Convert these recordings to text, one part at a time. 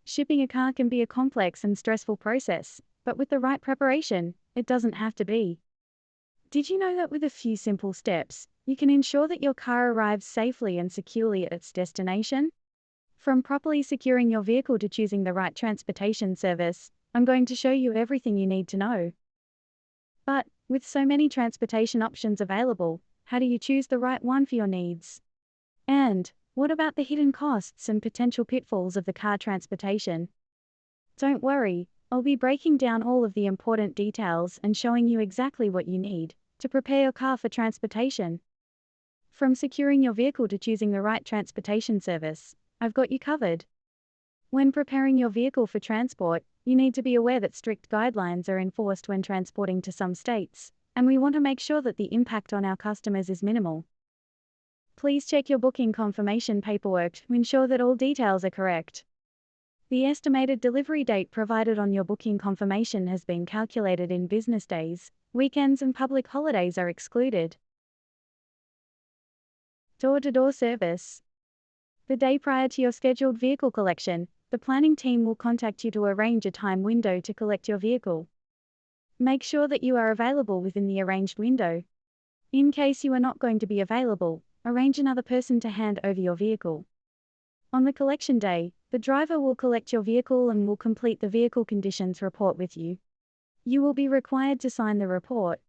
Shipping a car can be a complex and stressful process, but with the right preparation, it doesn't have to be. Did you know that with a few simple steps, you can ensure that your car arrives safely and securely at its destination? From properly securing your vehicle to choosing the right transportation service, I'm going to show you everything you need to know. But, with so many transportation options available, how do you choose the right one for your needs? And, what about the hidden costs and potential pitfalls of the car transportation? Don't worry, I'll be breaking down all of the important details and showing you exactly what you need to prepare your car for transportation. From securing your vehicle to choosing the right transportation service, I've got you covered. When preparing your vehicle for transport, you need to be aware that strict guidelines are enforced when transporting to some states, and we want to make sure that the impact on our customers is minimal. Please check your booking confirmation paperwork to ensure that all details are correct. The estimated delivery date provided on your booking confirmation has been calculated in business days. Weekends and public holidays are excluded. Door-to-door service. The day prior to your scheduled vehicle collection, the planning team will contact you to arrange a time window to collect your vehicle. Make sure that you are available within the arranged window. In case you are not going to be available, arrange another person to hand over your vehicle. On the collection day, the driver will collect your vehicle and will complete the vehicle conditions report with you. You will be required to sign the report.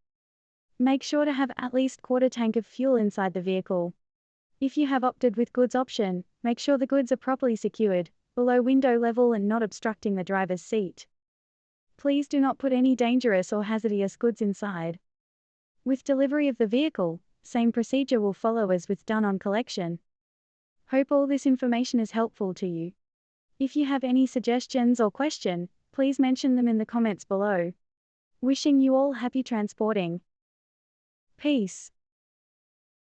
Make sure to have at least quarter tank of fuel inside the vehicle. If you have opted with goods option, make sure the goods are properly secured, below window level and not obstructing the driver's seat. Please do not put any dangerous or hazardous goods inside. With delivery of the vehicle, same procedure will follow as with done on collection. Hope all this information is helpful to you. If you have any suggestions or question, please mention them in the comments below. Wishing you all happy transporting. Peace.